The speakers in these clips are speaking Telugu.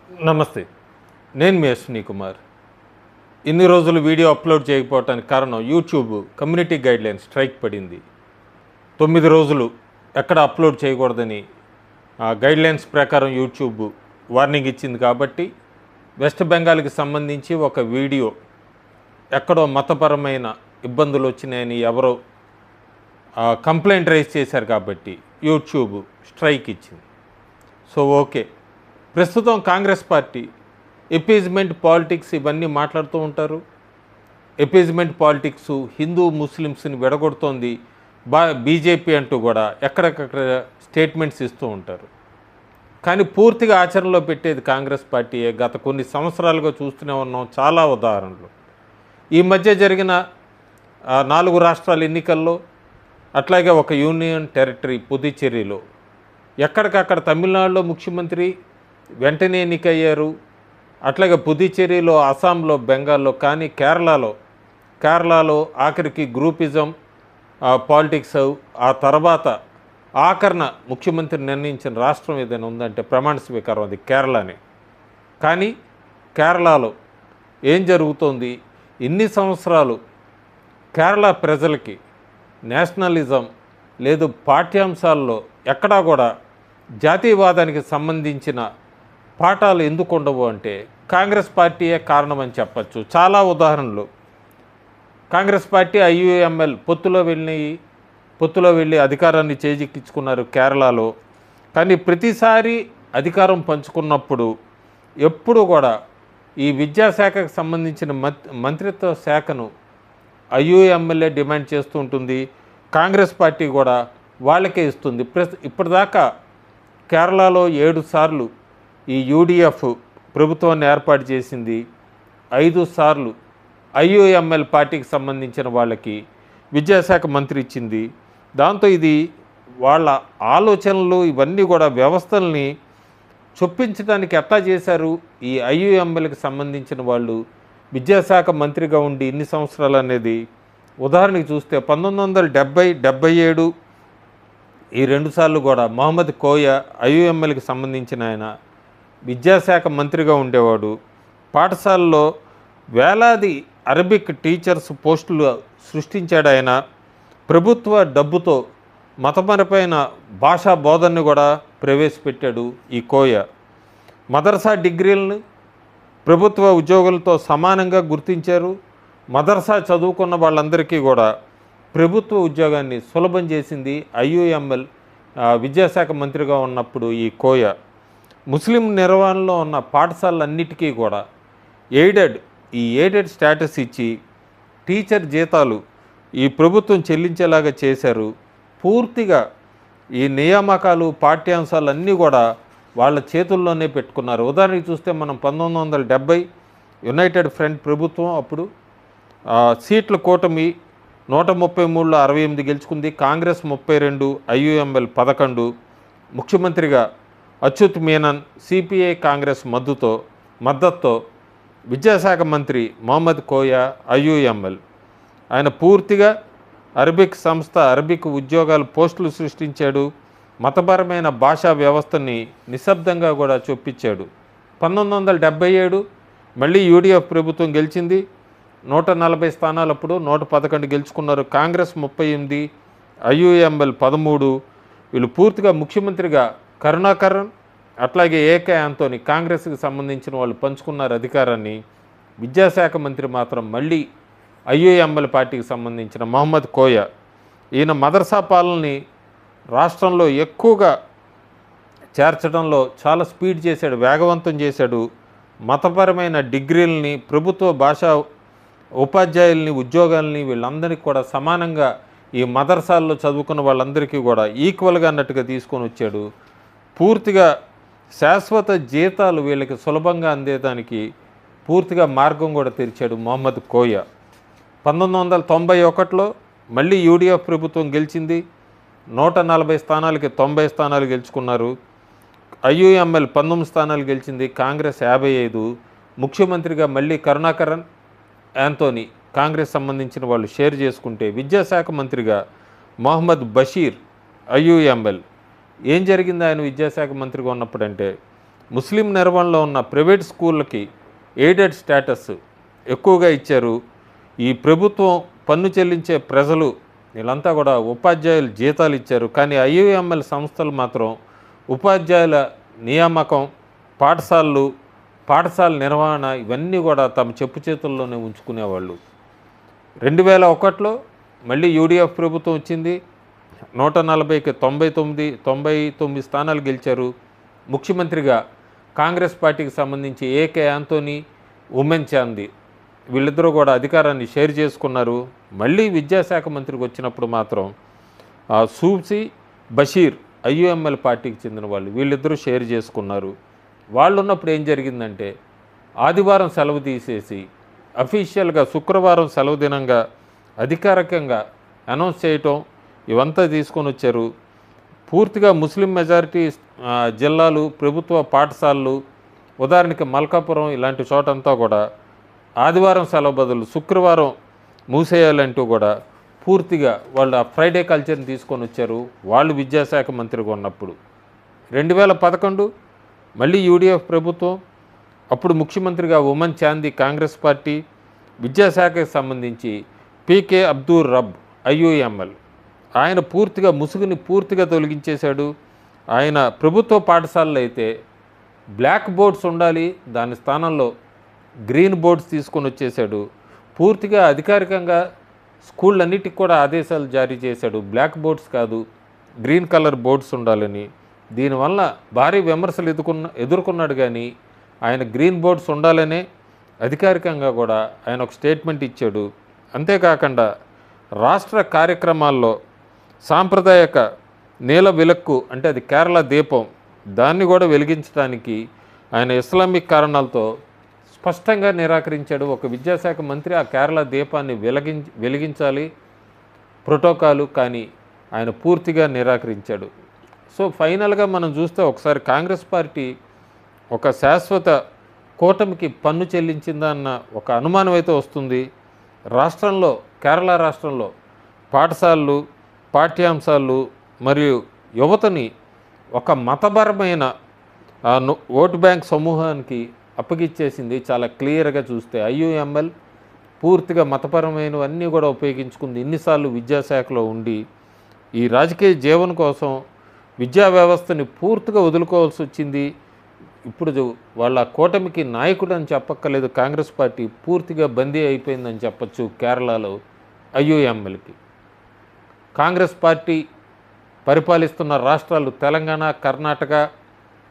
నమస్తే. నేను మీ అశ్విని కుమార్. ఇన్ని రోజులు వీడియో అప్లోడ్ చేయకపోవటానికి కారణం యూట్యూబ్ కమ్యూనిటీ గైడ్లైన్ స్ట్రైక్ పడింది. 9 రోజులు ఎక్కడ అప్లోడ్ చేయకూడదని గైడ్లైన్స్ ప్రకారం యూట్యూబ్ వార్నింగ్ ఇచ్చింది. కాబట్టి వెస్ట్ బెంగాల్కి సంబంధించి ఒక వీడియో ఎక్కడో మతపరమైన ఇబ్బందులు వచ్చినాయని ఎవరో కంప్లైంట్ రైజ్ చేశారు. కాబట్టి యూట్యూబ్ స్ట్రైక్ ఇచ్చింది. సో ఓకే, ప్రస్తుతం కాంగ్రెస్ పార్టీ ఎపీజ్మెంట్ పాలిటిక్స్ ఇవన్నీ మాట్లాడుతూ ఉంటారు. ఎపీజ్మెంట్ పాలిటిక్స్ హిందూ ముస్లిమ్స్ని విడగొడుతోంది బీజేపీ అంటూ కూడా ఎక్కడెక్కడ స్టేట్మెంట్స్ ఇస్తూ ఉంటారు. కానీ పూర్తిగా ఆచరణలో పెట్టేది కాంగ్రెస్ పార్టీయే. గత కొన్ని సంవత్సరాలుగా చూస్తూనే ఉన్నాం చాలా ఉదాహరణలు. ఈ మధ్య జరిగిన 4 రాష్ట్రాల ఎన్నికల్లో, అట్లాగే ఒక యూనియన్ టెరిటరీ పుదుచ్చేరిలో ఎక్కడికక్కడ తమిళనాడులో ముఖ్యమంత్రి వెంటనే ఎన్నికయ్యారు. అట్లాగే పుదుచ్చేరిలో, అస్సాంలో, బెంగాల్లో, కానీ కేరళలో ఆఖరికి గ్రూపిజం పాలిటిక్స్. ఆ తర్వాత ఆఖరణ ముఖ్యమంత్రి నిర్ణయించిన రాష్ట్రం ఏదైనా ఉందంటే ప్రమాణ స్వీకారం అది కేరళనే. కానీ కేరళలో ఏం జరుగుతోంది? ఇన్ని సంవత్సరాలు కేరళ ప్రజలకి నేషనలిజం లేదు, పాఠ్యాంశాల్లో ఎక్కడా కూడా జాతీయవాదానికి సంబంధించిన పాఠాలు ఎందుకు ఉండవు అంటే కాంగ్రెస్ పార్టీయే కారణమని చెప్పచ్చు. చాలా ఉదాహరణలు. కాంగ్రెస్ పార్టీ ఐయుఎంఎల్ పొత్తులో వెళ్ళి అధికారాన్ని చేజిక్కించుకున్నారు కేరళలో. కానీ ప్రతిసారి అధికారం పంచుకున్నప్పుడు ఎప్పుడు కూడా ఈ విద్యాశాఖకు సంబంధించిన మంత్రిత్వ శాఖను ఐయుఎంఎల్ఏ డిమాండ్ చేస్తూ ఉంటుంది. కాంగ్రెస్ పార్టీ కూడా వాళ్ళకే ఇస్తుంది. ఇప్పటిదాకా కేరళలో 7 సార్లు ఈ యూడిఎఫ్ ప్రభుత్వాన్ని ఏర్పాటు చేసింది. 5 సార్లు ఐయుఎంఎల్ పార్టీకి సంబంధించిన వాళ్ళకి విద్యాశాఖ మంత్రి ఇచ్చింది. దాంతో ఇది వాళ్ళ ఆలోచనలు ఇవన్నీ కూడా వ్యవస్థల్ని చొప్పించడానికి ఎట్లా చేశారు ఈ ఐయుఎంఎల్కి సంబంధించిన వాళ్ళు విద్యాశాఖ మంత్రిగా ఉండి ఇన్ని సంవత్సరాలు అనేది ఉదాహరణకి చూస్తే 1970, 77 ఈ 2 సార్లు కూడా మహమ్మద్ కోయ ఐయుఎంఎల్కి సంబంధించిన ఆయన విద్యాశాఖ మంత్రిగా ఉండేవాడు. పాఠశాలలో వేలాది అరబిక్ టీచర్స్ పోస్టులు సృష్టించాడు ఆయన. ప్రభుత్వ డబ్బుతో మతపరమైన భాషా బోధనని కూడా ప్రవేశపెట్టాడు ఈ కోయ. మదర్సా డిగ్రీలను ప్రభుత్వ ఉద్యోగులతో సమానంగా గుర్తించారు. మదర్సా చదువుకున్న వాళ్ళందరికీ కూడా ప్రభుత్వ ఉద్యోగాన్ని సులభం చేసింది ఐయుఎంఎల్ విద్యాశాఖ మంత్రిగా ఉన్నప్పుడు ఈ కోయ. ముస్లిం నిర్వహణలో ఉన్న పాఠశాలన్నిటికీ కూడా ఎయిడెడ్ స్టేటస్ ఇచ్చి టీచర్ జీతాలు ఈ ప్రభుత్వం చెల్లించేలాగా చేశారు. పూర్తిగా ఈ నియామకాలు పాఠ్యాంశాలు అన్నీ కూడా వాళ్ళ చేతుల్లోనే పెట్టుకున్నారు. ఉదాహరణకి చూస్తే మనం 1970 యునైటెడ్ ఫ్రంట్ ప్రభుత్వం అప్పుడు సీట్ల కూటమి 133లో 68 గెలుచుకుంది. కాంగ్రెస్ 32, ఐయుఎంఎల్ 11. ముఖ్యమంత్రిగా అచ్యుత్ మీనన్ సిపిఐ కాంగ్రెస్ మద్దతుతో విద్యాశాఖ మంత్రి మహమ్మద్ కోయ ఐయుఎంఎల్. ఆయన పూర్తిగా అరబిక్ ఉద్యోగాలు పోస్టులు సృష్టించాడు. మతపరమైన భాషా వ్యవస్థని నిశ్శబ్దంగా కూడా చొప్పించాడు. 1977 మళ్ళీ యూడిఎఫ్ ప్రభుత్వం గెలిచింది. 140 స్థానాలప్పుడు 111 గెలుచుకున్నారు. కాంగ్రెస్ 38, ఐయుఎంఎల్ 13. వీళ్ళు పూర్తిగా ముఖ్యమంత్రిగా కరుణాకరన్ అట్లాగే ఏకే ఆంటోనీ కాంగ్రెస్కి సంబంధించిన వాళ్ళు పంచుకున్నారు అధికారాన్ని. విద్యాశాఖ మంత్రి మాత్రం మళ్ళీ ఐయుఎంఎల్ పార్టీకి సంబంధించిన మహమ్మద్ కోయ. ఈయన మదర్సా పాలనని రాష్ట్రంలో ఎక్కువగా చేర్చడంలో చాలా స్పీడ్ చేశాడు, వేగవంతం చేశాడు. మతపరమైన డిగ్రీలని, ప్రభుత్వ భాషా ఉపాధ్యాయుల్ని, ఉద్యోగాల్ని వీళ్ళందరికీ కూడా సమానంగా ఈ మదర్సాల్లో చదువుకున్న వాళ్ళందరికీ కూడా ఈక్వల్గా అన్నట్టుగా తీసుకొని వచ్చాడు. పూర్తిగా శాశ్వత జీతాలు వీళ్ళకి సులభంగా అందేదానికి పూర్తిగా మార్గం కూడా తెరిచాడు మహమ్మద్ కోయ. 1991లో మళ్ళీ యూడిఎఫ్ ప్రభుత్వం గెలిచింది. 140 స్థానాలకి 90 స్థానాలు గెలుచుకున్నారు. ఐయుఎంఎల్ 19 స్థానాలు గెలిచింది. కాంగ్రెస్ 55. ముఖ్యమంత్రిగా మళ్ళీ కరుణాకరన్, ఆంటోనీ కాంగ్రెస్ సంబంధించిన వాళ్ళు షేర్ చేసుకుంటే విద్యాశాఖ మంత్రిగా మహమ్మద్ బషీర్ ఐయుఎంఎల్. ఏం జరిగింది ఆయన విద్యాశాఖ మంత్రిగా ఉన్నప్పుడంటే ముస్లిం నిర్వహణలో ఉన్న ప్రైవేట్ స్కూళ్ళకి ఎయిడెడ్ స్టేటస్ ఎక్కువగా ఇచ్చారు. ఈ ప్రభుత్వం పన్ను చెల్లించే ప్రజలు వీళ్ళంతా కూడా ఉపాధ్యాయులు జీతాలు ఇచ్చారు. కానీ ఐయుఎంఎల్ సంస్థలు మాత్రం ఉపాధ్యాయుల నియామకం, పాఠశాల నిర్వహణ ఇవన్నీ కూడా తమ చెప్పు చేతుల్లోనే ఉంచుకునేవాళ్ళు. 2001లో మళ్ళీ యూడిఎఫ్ ప్రభుత్వం వచ్చింది. 140కి 99 స్థానాలు గెలిచారు. ముఖ్యమంత్రిగా కాంగ్రెస్ పార్టీకి సంబంధించి ఏకే యాంటోనీ, ఉమెన్ చాందీ వీళ్ళిద్దరూ కూడా అధికారాన్ని షేర్ చేసుకున్నారు. మళ్ళీ విద్యాశాఖ మంత్రికి వచ్చినప్పుడు మాత్రం సూబ్సీ బషీర్ ఐయుఎంఎల్ పార్టీకి చెందిన వాళ్ళు వీళ్ళిద్దరూ షేర్ చేసుకున్నారు. వాళ్ళు ఉన్నప్పుడు ఏం జరిగిందంటే ఆదివారం సెలవు తీసేసి అఫీషియల్గా శుక్రవారం సెలవు దినంగా అధికారికంగా అనౌన్స్ చేయటం ఇవంతా తీసుకొని వచ్చారు. పూర్తిగా ముస్లిం మెజారిటీ జిల్లాలు, ప్రభుత్వ పాఠశాలలు, ఉదాహరణకి మల్కాపురం ఇలాంటి చోటంతా కూడా ఆదివారం సెలవు బదులు శుక్రవారం మూసేయాలంటూ కూడా పూర్తిగా వాళ్ళు ఆ ఫ్రైడే కల్చర్ని తీసుకొని వచ్చారు వాళ్ళు విద్యాశాఖ మంత్రిగా ఉన్నప్పుడు. 2011 మళ్ళీ యూడిఎఫ్ ప్రభుత్వం, అప్పుడు ముఖ్యమంత్రిగా ఉమెన్ చాందీ కాంగ్రెస్ పార్టీ, విద్యాశాఖకు సంబంధించి పీకే అబ్దుల్ రబ్ ఐయుఎంఎల్ ఆయన పూర్తిగా ముసుగుని పూర్తిగా తొలగించేశాడు. ఆయన ప్రభుత్వ పాఠశాలలో అయితే బ్లాక్ బోర్డ్స్ ఉండాలి, దాని స్థానంలో గ్రీన్ బోర్డ్స్ తీసుకొని వచ్చేసాడు. పూర్తిగా అధికారికంగా స్కూళ్ళన్నిటికి కూడా ఆదేశాలు జారీ చేశాడు. బ్లాక్ బోర్డ్స్ కాదు, గ్రీన్ కలర్ బోర్డ్స్ ఉండాలని. దీనివల్ల భారీ విమర్శలు ఎదుర్కొన్నాడు. కానీ ఆయన గ్రీన్ బోర్డ్స్ ఉండాలనే అధికారికంగా కూడా ఆయన ఒక స్టేట్మెంట్ ఇచ్చాడు. అంతేకాకుండా రాష్ట్ర కార్యక్రమాల్లో సాంప్రదాయక నీల విలక్కు అంటే అది కేరళ దీపం దాన్ని కూడా వెలిగించడానికి ఆయన ఇస్లామిక్ కారణాలతో స్పష్టంగా నిరాకరించాడు. ఒక విద్యాశాఖ మంత్రి ఆ కేరళ దీపాన్ని వెలిగించాలి ప్రోటోకాలు, కానీ ఆయన పూర్తిగా నిరాకరించాడు. సో ఫైనల్గా మనం చూస్తే ఒకసారి కాంగ్రెస్ పార్టీ ఒక శాశ్వత కూటమికి పన్ను చెల్లించిందా అన్న ఒక అనుమానం అయితే వస్తుంది. రాష్ట్రంలో, కేరళ రాష్ట్రంలో పాఠశాలలు, పాఠ్యాంశాలు మరియు యువతని ఒక మతపరమైన ఓటు బ్యాంక్ సమూహానికి అప్పగిచ్చేసింది. చాలా క్లియర్గా చూస్తే ఐయుఎంఎల్ పూర్తిగా మతపరమైనవన్నీ కూడా ఉపయోగించుకుంది. ఇన్నిసార్లు విద్యాశాఖలో ఉండి ఈ రాజకీయ జీవనం కోసం విద్యా వ్యవస్థని పూర్తిగా వదులుకోవాల్సి వచ్చింది. ఇప్పుడు వాళ్ళ కూటమికి నాయకుడు అని చెప్పక్కర్లేదు, కాంగ్రెస్ పార్టీ పూర్తిగా బందీ అయిపోయిందని చెప్పచ్చు కేరళలో ఐయుఎంఎల్కి. కాంగ్రెస్ పార్టీ పరిపాలిస్తున్న రాష్ట్రాలు తెలంగాణ, కర్ణాటక,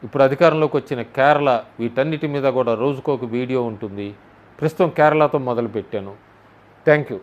ఇప్పుడు అధికారంలోకి వచ్చిన కేరళ, వీటన్నిటి మీద కూడా రోజుకొక వీడియో ఉంటుంది. ప్రస్తుతం కేరళతో మొదలుపెట్టాను. Thank you.